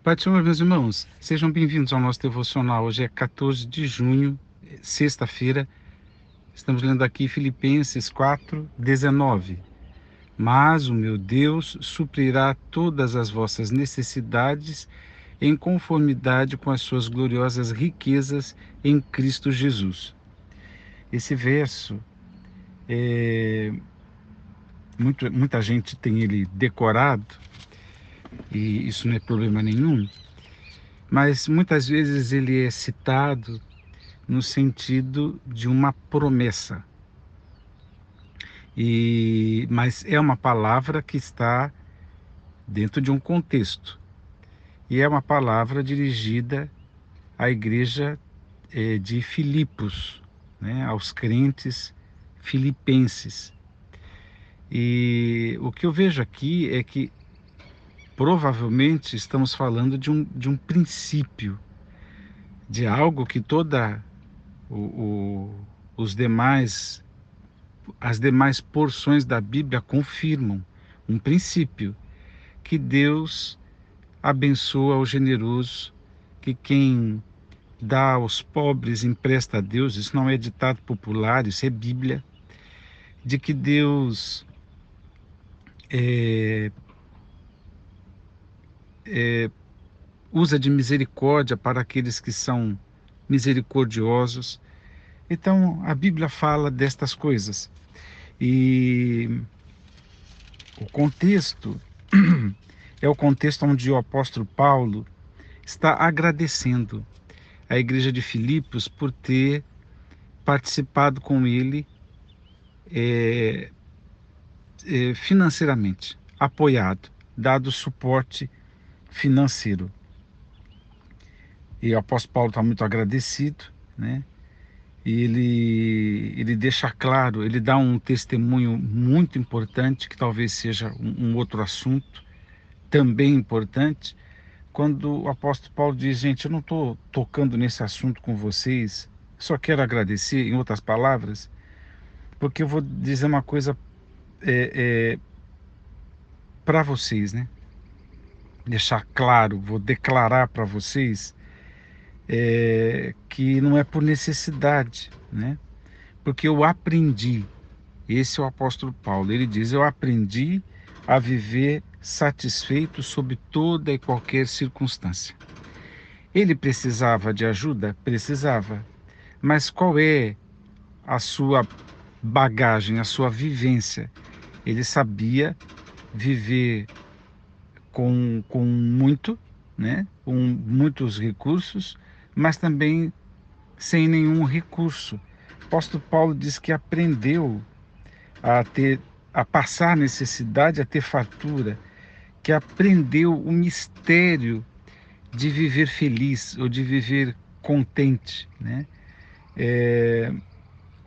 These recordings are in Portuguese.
Pai do Senhor, meus irmãos, sejam bem-vindos ao nosso devocional. Hoje é 14 de junho, sexta-feira. Estamos lendo aqui Filipenses 4:19. Mas o meu Deus suprirá todas as vossas necessidades em conformidade com as suas gloriosas riquezas em Cristo Jesus. Esse verso, muita gente tem ele decorado, e isso não é problema nenhum, mas muitas vezes ele é citado no sentido de uma promessa. Mas é uma palavra que está dentro de um contexto. E é uma palavra dirigida à igreja de Filipos, né, aos crentes filipenses. E o que eu vejo aqui é que provavelmente estamos falando de um princípio, de algo que toda o, o, os demais as demais porções da Bíblia confirmam um princípio, que Deus abençoa o generoso, que quem dá aos pobres empresta a Deus. Isso não é ditado popular, isso é Bíblia. De que Deus é, usa de misericórdia para aqueles que são misericordiosos. Então, a Bíblia fala destas coisas. E o contexto é o contexto onde o apóstolo Paulo está agradecendo a igreja de Filipos por ter participado com ele financeiramente, apoiado, dado suporte financeiro. E o apóstolo Paulo está muito agradecido, né? E ele deixa claro, ele dá um testemunho muito importante, que talvez seja um outro assunto também importante, quando o apóstolo Paulo diz: gente, eu não estou tocando nesse assunto com vocês, só quero agradecer, em outras palavras, porque eu vou dizer uma coisa para vocês, né? Deixar claro, vou declarar para vocês que não é por necessidade, né? Porque eu aprendi, esse é o apóstolo Paulo, ele diz: eu aprendi a viver satisfeito sob toda e qualquer circunstância. Ele precisava de ajuda? Precisava. Mas qual é a sua bagagem, a sua vivência? Ele sabia viver com muito, né? Com muitos recursos, mas também sem nenhum recurso. O apóstolo Paulo diz que aprendeu a ter, a passar necessidade, a ter fartura, que aprendeu o mistério de viver feliz ou de viver contente, né?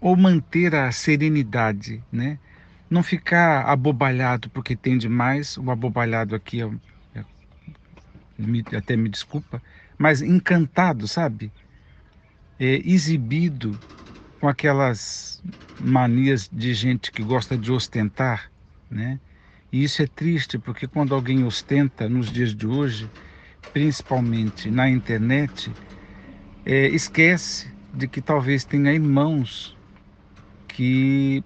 Ou manter a serenidade, né? Não ficar abobalhado porque tem demais. O abobalhado aqui até me desculpa, mas encantado, sabe? Exibido com aquelas manias de gente que gosta de ostentar, né? E isso é triste, porque quando alguém ostenta nos dias de hoje, principalmente na internet, esquece de que talvez tenha irmãos que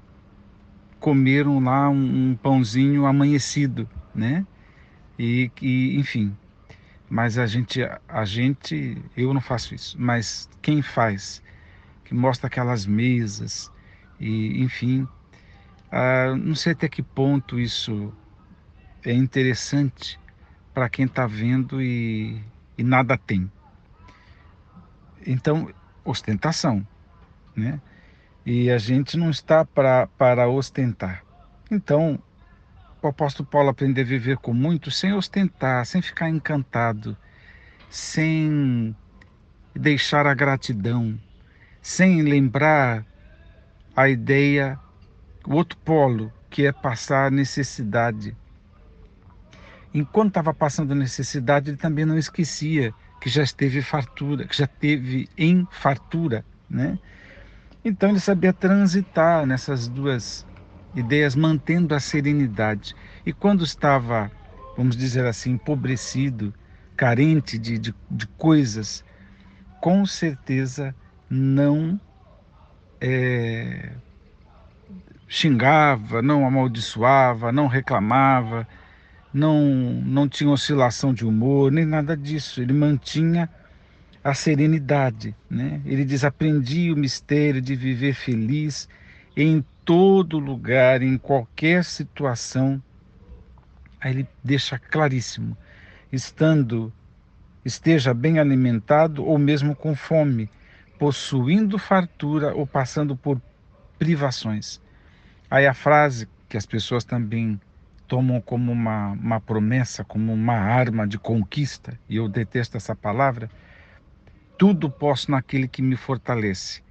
comeram lá um pãozinho amanhecido, né? Enfim, mas eu não faço isso, mas quem faz, que mostra aquelas mesas, e enfim, não sei até que ponto isso é interessante para quem está vendo e nada tem. Então, ostentação, né? E a gente não está para ostentar. Então, o apóstolo Paulo aprendeu a viver com muito, sem ostentar, sem ficar encantado, sem deixar a gratidão, sem lembrar a ideia, o outro polo, que é passar necessidade. Enquanto estava passando necessidade, ele também não esquecia que já esteve fartura, que já teve em fartura, né? Então ele sabia transitar nessas duas ideias, mantendo a serenidade. E quando estava, vamos dizer assim, empobrecido, carente de coisas, com certeza não xingava, não amaldiçoava, não reclamava, não tinha oscilação de humor, nem nada disso. Ele mantinha a serenidade, né? Ele diz: aprendi o mistério de viver feliz em todo lugar, em qualquer situação. Aí ele deixa claríssimo: esteja bem alimentado ou mesmo com fome, possuindo fartura ou passando por privações. Aí a frase que as pessoas também tomam como uma promessa, como uma arma de conquista, e eu detesto essa palavra: tudo posso naquele que me fortalece.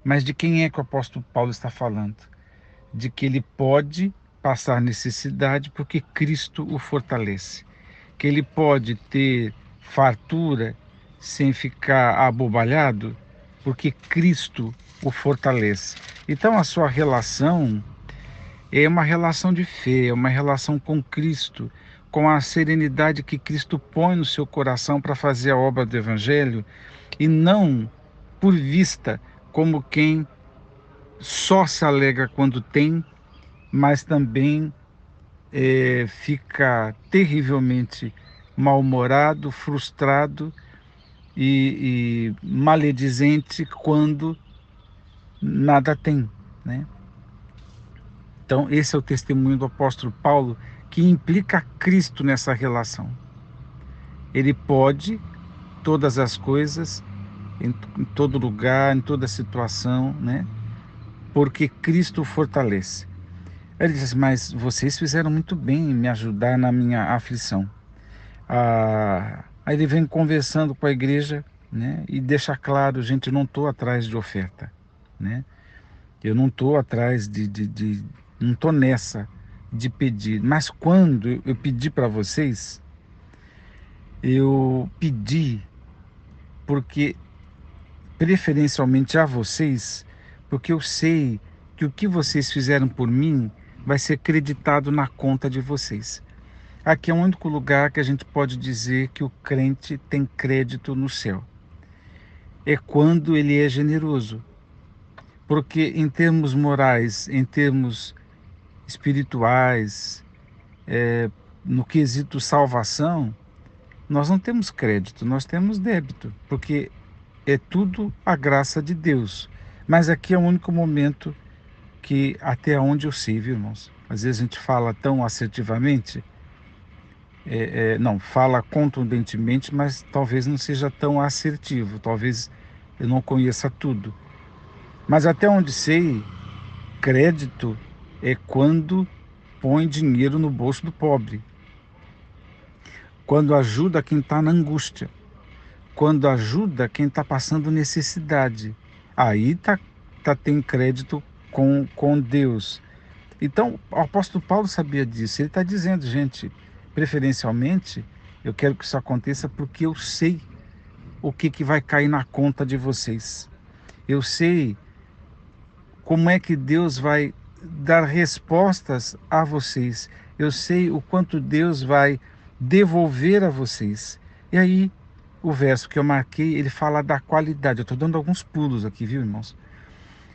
Mas de quem é que o apóstolo Paulo está falando? De que ele pode passar necessidade porque Cristo o fortalece. Que ele pode ter fartura sem ficar abobalhado porque Cristo o fortalece. Então a sua relação é uma relação de fé, é uma relação com Cristo, com a serenidade que Cristo põe no seu coração para fazer a obra do Evangelho, e não por vista como quem só se alegra quando tem, mas também fica terrivelmente mal-humorado, frustrado e maledizente quando nada tem, né? Então, esse é o testemunho do apóstolo Paulo, que implica Cristo nessa relação. Ele pode todas as coisas, em todo lugar, em toda situação, né? Porque Cristo o fortalece. Ele diz: mas vocês fizeram muito bem em me ajudar na minha aflição. Aí ele vem conversando com a igreja, né? E deixa claro: gente, eu não estou atrás de oferta, né? Eu não estou atrás não estou nessa de pedir. Mas quando eu pedi para vocês, eu pedi porque, preferencialmente a vocês, porque eu sei que o que vocês fizeram por mim vai ser creditado na conta de vocês. Aqui é o único lugar que a gente pode dizer que o crente tem crédito no céu. É quando ele é generoso. Porque em termos morais, em termos espirituais, no quesito salvação, nós não temos crédito, nós temos débito, porque é tudo a graça de Deus. Mas aqui é o único momento que, até onde eu sei, viu, irmãos? Às vezes a gente fala tão assertivamente, não, fala contundentemente, mas talvez não seja tão assertivo, talvez eu não conheça tudo. Mas até onde sei, crédito é quando põe dinheiro no bolso do pobre, quando ajuda quem está na angústia, quando ajuda quem está passando necessidade. Aí tem crédito com Deus. Então, o apóstolo Paulo sabia disso. Ele está dizendo: gente, preferencialmente, eu quero que isso aconteça porque eu sei o que vai cair na conta de vocês. Eu sei como é que Deus vai dar respostas a vocês. Eu sei o quanto Deus vai devolver a vocês. E aí, o verso que eu marquei, ele fala da qualidade. Eu estou dando alguns pulos aqui, viu, irmãos?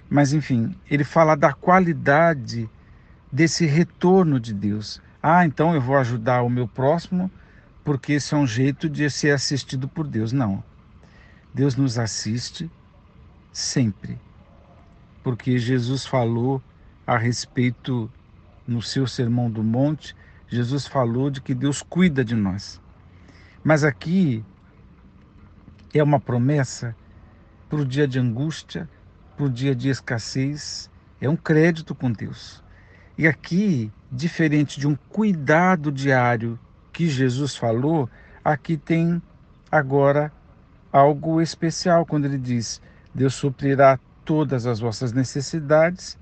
Mas, enfim, ele fala da qualidade desse retorno de Deus. Então eu vou ajudar o meu próximo porque esse é um jeito de ser assistido por Deus. Não. Deus nos assiste sempre. Porque Jesus falou a respeito, no seu Sermão do Monte, Jesus falou de que Deus cuida de nós. Mas aqui é uma promessa para o dia de angústia, para o dia de escassez, é um crédito com Deus. E aqui, diferente de um cuidado diário que Jesus falou, aqui tem agora algo especial quando ele diz: Deus suprirá todas as vossas necessidades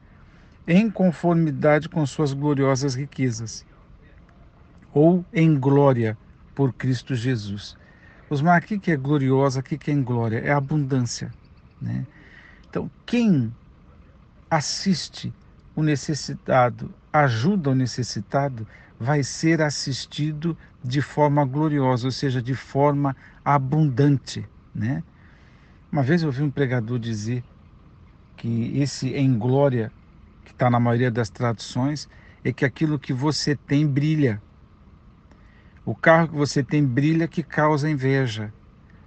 em conformidade com suas gloriosas riquezas, ou em glória por Cristo Jesus. Osmar, o que é gloriosa, o que é em glória? É abundância, né? Então, quem assiste o necessitado, ajuda o necessitado, vai ser assistido de forma gloriosa, ou seja, de forma abundante, né? Uma vez eu ouvi um pregador dizer que esse em glória, que está na maioria das traduções, é que aquilo que você tem brilha. O carro que você tem brilha, que causa inveja.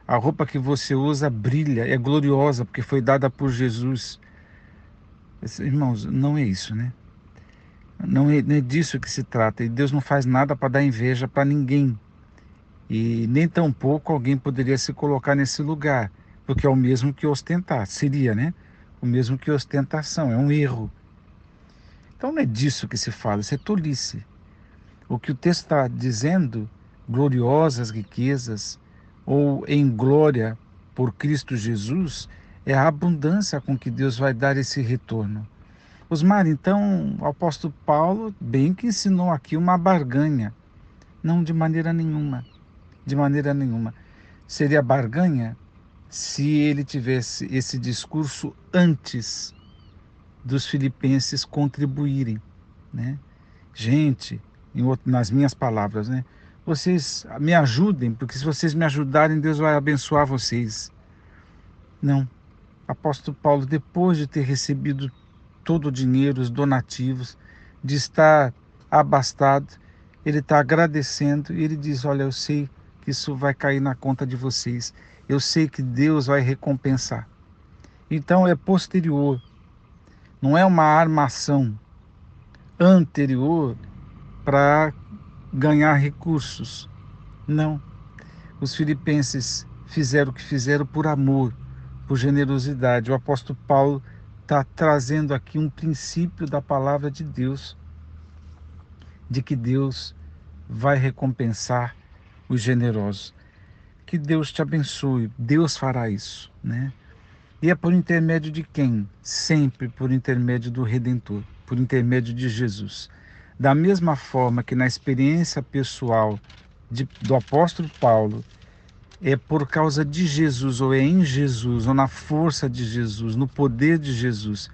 A roupa que você usa brilha, é gloriosa, porque foi dada por Jesus. Irmãos, não é isso, né? Não é disso que se trata. E Deus não faz nada para dar inveja para ninguém. E nem tampouco alguém poderia se colocar nesse lugar, porque é o mesmo que ostentar. Seria, né? O mesmo que ostentação, é um erro. Então não é disso que se fala, isso é tolice. O que o texto está dizendo, gloriosas riquezas, ou em glória por Cristo Jesus, é a abundância com que Deus vai dar esse retorno. Osmar, então, o apóstolo Paulo bem que ensinou aqui uma barganha. Não, de maneira nenhuma. De maneira nenhuma. Seria barganha se ele tivesse esse discurso antes dos filipenses contribuírem, né? Gente, nas minhas palavras, né? Vocês me ajudem, porque se vocês me ajudarem, Deus vai abençoar vocês. Não. Apóstolo Paulo, depois de ter recebido todo o dinheiro, os donativos, de estar abastado, ele está agradecendo e ele diz: olha, eu sei que isso vai cair na conta de vocês. Eu sei que Deus vai recompensar. Então é posterior, não é uma armação anterior para ganhar recursos. Não. Os filipenses fizeram o que fizeram por amor, por generosidade. O apóstolo Paulo está trazendo aqui um princípio da palavra de Deus, de que Deus vai recompensar os generosos. Que Deus te abençoe, Deus fará isso, né? E é por intermédio de quem? Sempre por intermédio do Redentor, por intermédio de Jesus. Da mesma forma que na experiência pessoal do apóstolo Paulo, é por causa de Jesus, ou é em Jesus, ou na força de Jesus, no poder de Jesus,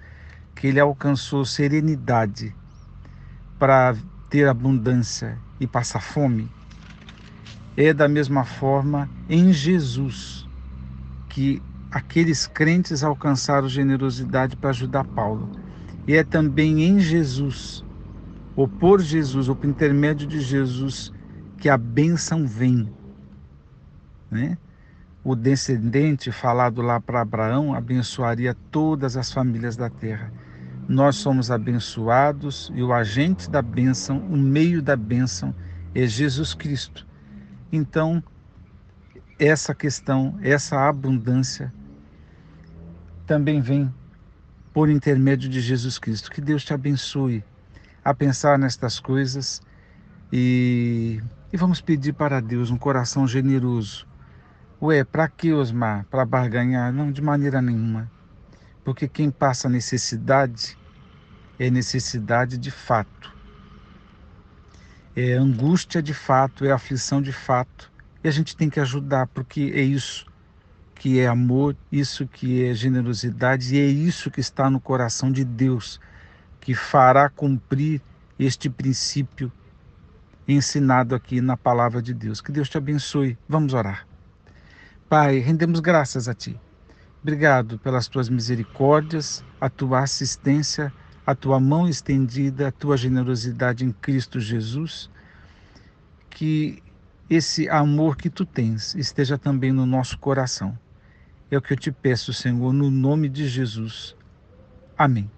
que ele alcançou serenidade para ter abundância e passar fome. É da mesma forma em Jesus que aqueles crentes alcançaram generosidade para ajudar Paulo. E é também em Jesus, ou por Jesus, ou por intermédio de Jesus, que a bênção vem, né? O descendente falado lá para Abraão abençoaria todas as famílias da terra. Nós somos abençoados e o agente da bênção, o meio da bênção é Jesus Cristo. Então, essa questão, essa abundância também vem por intermédio de Jesus Cristo. Que Deus te abençoe a pensar nestas coisas e vamos pedir para Deus um coração generoso. Ué, para que, Osmar? Para barganhar? Não, de maneira nenhuma. Porque quem passa necessidade é necessidade de fato. É angústia de fato, é aflição de fato. E a gente tem que ajudar, porque é isso que é amor, isso que é generosidade, e é isso que está no coração de Deus, que fará cumprir este princípio ensinado aqui na palavra de Deus. Que Deus te abençoe. Vamos orar. Pai, rendemos graças a Ti. Obrigado pelas Tuas misericórdias, a Tua assistência, a Tua mão estendida, a Tua generosidade em Cristo Jesus. Que esse amor que Tu tens esteja também no nosso coração. É o que eu te peço, Senhor, no nome de Jesus. Amém.